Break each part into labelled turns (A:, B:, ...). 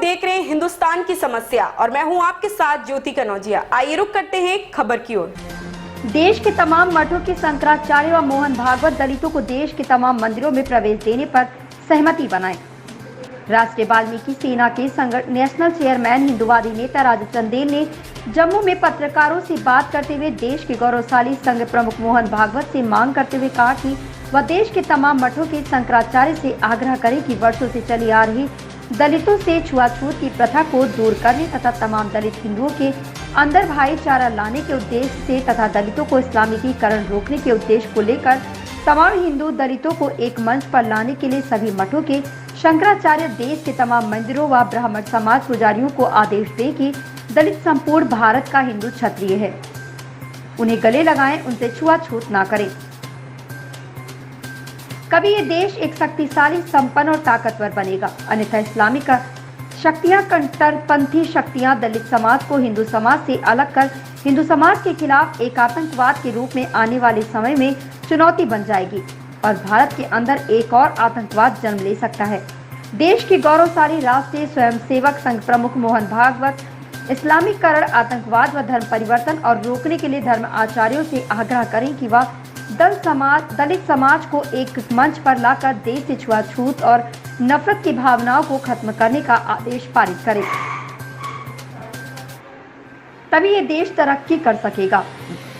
A: देख रहे हैं हिंदुस्तान की समस्या और मैं हूं आपके साथ ज्योति कनौजिया। आइए रुक करते हैं खबर की ओर।
B: देश के तमाम मठों के शंकराचार्य व मोहन भागवत दलितों को देश के तमाम मंदिरों में प्रवेश देने पर सहमति बनाए। राष्ट्रीय वाल्मीकि सेना के नेशनल चेयरमैन हिंदुवादी नेता राजू चंदेल ने जम्मू में पत्रकारों से बात करते हुए देश के गौरवशाली संघ प्रमुख मोहन भागवत से मांग करते हुए कहा कि वह देश के तमाम मठों के शंकराचार्य से आग्रह करें कि वर्षों से चली आ रही दलितों से छुआछूत की प्रथा को दूर करने तथा तमाम दलित हिंदुओं के अंदर भाईचारा लाने के उद्देश्य से तथा दलितों को इस्लामीकरण रोकने के उद्देश्य को लेकर तमाम हिंदू दलितों को एक मंच पर लाने के लिए सभी मठों के शंकराचार्य देश के तमाम मंदिरों व ब्राह्मण समाज पुजारियों को आदेश दे कि दलित संपूर्ण भारत का हिंदू क्षत्रिय है, उन्हें गले लगाएं, उनसे छुआछूत न करें। कभी ये देश एक शक्तिशाली, संपन्न और ताकतवर बनेगा, अन्यथा इस्लामिक शक्तियां, कट्टरपंथी शक्तियां दलित समाज को हिंदू समाज से अलग कर हिंदू समाज के खिलाफ एक आतंकवाद के रूप में आने वाले समय में चुनौती बन जाएगी और भारत के अंदर एक और आतंकवाद जन्म ले सकता है। देश के गौरवशाली राष्ट्रीय स्वयंसेवक संघ प्रमुख मोहन भागवत इस्लामीकरण, आतंकवाद व धर्म परिवर्तन और रोकने के लिए धर्म आचार्यों से आग्रह करें कि वह दलित समाज को एक मंच पर लाकर देश से छुआछूत और नफरत की भावनाओं को खत्म करने का आदेश पारित करें, तभी ये देश तरक्की कर सकेगा।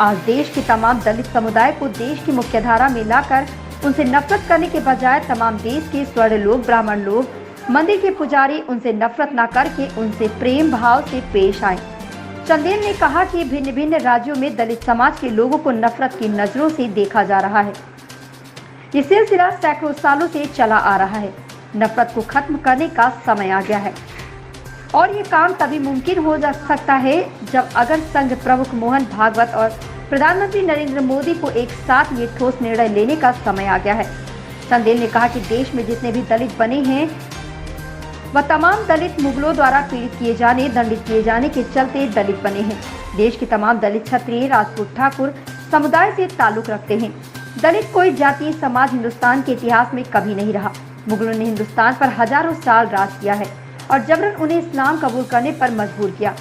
B: आज देश के तमाम दलित समुदाय को देश की मुख्यधारा में लाकर उनसे नफरत करने के बजाय तमाम देश के स्वर्ण लोग, ब्राह्मण लोग, मंदिर के पुजारी उनसे नफरत न करके उनसे प्रेम भाव से पेश आए। चंदेल ने कहा कि भिन्न भिन्न राज्यों में दलित समाज के लोगों को नफरत की नजरों से देखा जा रहा है। ये सिलसिला सैकड़ों सालों से चला आ रहा है। नफरत को खत्म करने का समय आ गया है और ये काम तभी मुमकिन हो जा सकता है जब अगर संघ प्रमुख मोहन भागवत और प्रधानमंत्री नरेंद्र मोदी को एक साथ ये ठोस निर्णय लेने का समय आ गया है। चंदेल ने कहा कि देश में जितने भी दलित बने हैं वह तमाम दलित मुगलों द्वारा पीड़ित किए जाने, दंडित किए जाने के चलते दलित बने हैं। देश के तमाम दलित क्षत्रिय, राजपूत, ठाकुर समुदाय से ताल्लुक रखते हैं। दलित कोई जातीय समाज हिंदुस्तान के इतिहास में कभी नहीं रहा। मुगलों ने हिंदुस्तान पर हजारों साल राज किया है और जबरन उन्हें इस्लाम कबूल करने पर मजबूर किया।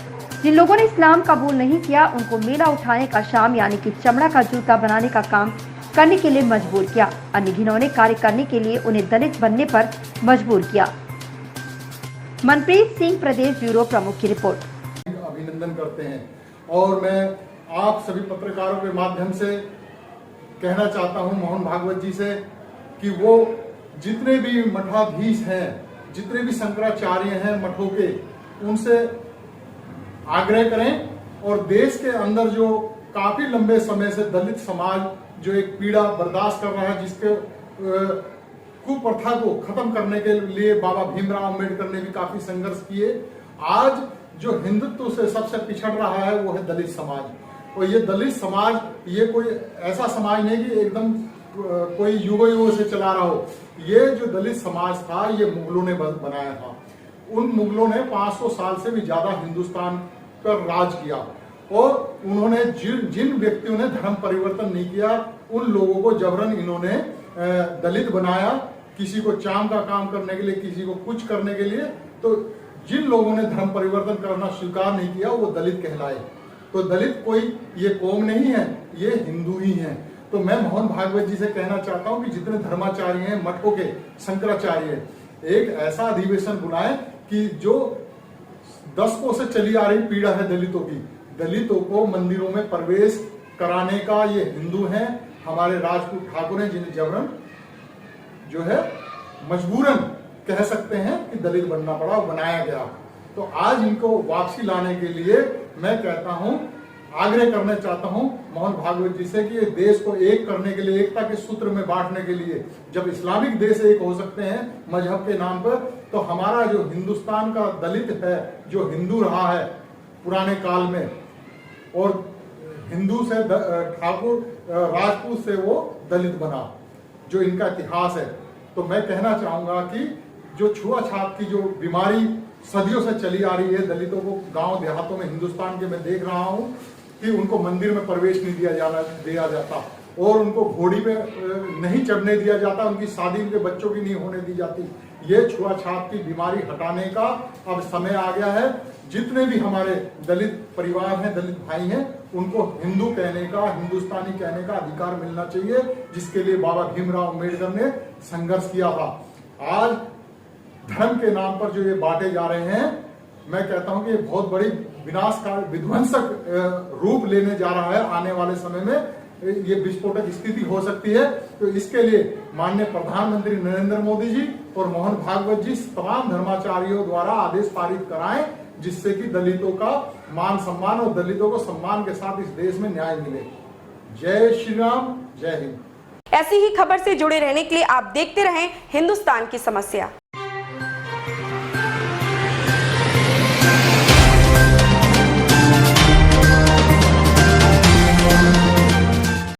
B: जिन लोगों ने इस्लाम कबूल नहीं किया उनको मेला उठाने का शाम यानी कि चमड़ा का जूता बनाने का काम करने के लिए मजबूर किया। अन्य घिनौने कार्य करने के लिए उन्हें दलित बनने पर मजबूर किया। मनप्रीत सिंह, प्रदेश ब्यूरो प्रमुख की रिपोर्ट।
C: अभिनंदन करते हैं और मैं आप सभी पत्रकारों के माध्यम से कहना चाहता हूं मोहन भागवत जी से कि वो जितने भी मठाधीश हैं, जितने भी शंकराचार्य हैं मठों के, उनसे आग्रह करें और देश के अंदर जो काफी लंबे समय से दलित समाज जो एक पीड़ा बर्दाश्त कर रहा है, जिसके कुप्रथा को खत्म करने के लिए बाबा भीमराव अम्बेडकर ने भी काफी संघर्ष किए। आज जो हिंदुत्व से सबसे पिछड़ रहा है वो है दलित समाज। और ये दलित समाज ये कोई ऐसा समाज नहीं कि एकदम कोई युगों से चला रहा हो। ये जो दलित समाज था ये मुगलों ने बनाया था। उन मुगलों ने 500 साल से भी ज्यादा हिंदुस्तान पर राज किया और उन्होंने जिन व्यक्तियों ने धर्म परिवर्तन नहीं किया उन लोगों को जबरन इन्होंने दलित बनाया, किसी को चाम का काम करने के लिए, किसी को कुछ करने के लिए। तो जिन लोगों ने धर्म परिवर्तन करना स्वीकार नहीं किया वो दलित कहलाए। तो दलित कोई ये कौम नहीं है, ये हिंदू ही हैं। तो मैं मोहन भागवत जी से कहना चाहता हूं कि जितने धर्माचार्य हैं, मठों के शंकराचार्य, एक ऐसा अधिवेशन बुलाएं कि जो दशकों से चली आ रही पीड़ा है दलितों की, दलितों को मंदिरों में प्रवेश कराने का ये हिंदू हैं, हमारे राजपूत ठाकुर हैं, जिन्हें जबरन जो है मजबूरन कह सकते हैं कि दलित बनना पड़ा, बनाया गया। तो आज इनको वापसी लाने के लिए मैं कहता हूं, आग्रह करना चाहता हूं मोहन भागवत जी से कि ये देश को एक करने के लिए, एकता के सूत्र में बांटने के लिए, जब इस्लामिक देश एक हो सकते हैं मजहब के नाम पर, तो हमारा जो हिंदुस्तान का दलित है, जो हिंदू रहा है पुराने काल में, और हिंदू से ठाकुर, राजपूत से वो दलित बना, जो इनका इतिहास है। तो मैं कहना चाहूंगा कि जो छुआछूत की जो बीमारी सदियों से चली आ रही है, दलितों को गांव देहातों में हिंदुस्तान के मैं देख रहा हूं कि उनको मंदिर में प्रवेश नहीं दिया जाता। और उनको घोड़ी पे नहीं चढ़ने दिया जाता, उनकी शादी उनके बच्चों की नहीं होने दी जाती। ये छुआछात की बीमारी हटाने का अब समय आ गया है। जितने भी हमारे दलित परिवार हैं, दलित भाई हैं, उनको हिंदू कहने का, हिंदुस्तानी कहने का अधिकार मिलना चाहिए, जिसके लिए बाबा भीमराव अम्बेडकर ने संघर्ष किया था। आज धर्म के नाम पर जो ये बांटे जा रहे हैं, मैं कहता हूं कि ये बहुत बड़ी विनाशकारी विध्वंसक रूप लेने जा रहा है। आने वाले समय में ये विस्फोटक स्थिति हो सकती है। तो इसके लिए माननीय प्रधानमंत्री नरेंद्र मोदी जी और मोहन भागवत जी तमाम धर्माचार्यों द्वारा आदेश पारित कराएं, जिससे कि दलितों का मान सम्मान और दलितों को सम्मान के साथ इस देश में न्याय मिले। जय श्री राम, जय हिंद।
A: ऐसी ही खबर से जुड़े रहने के लिए आप देखते रहें हिंदुस्तान की समस्या।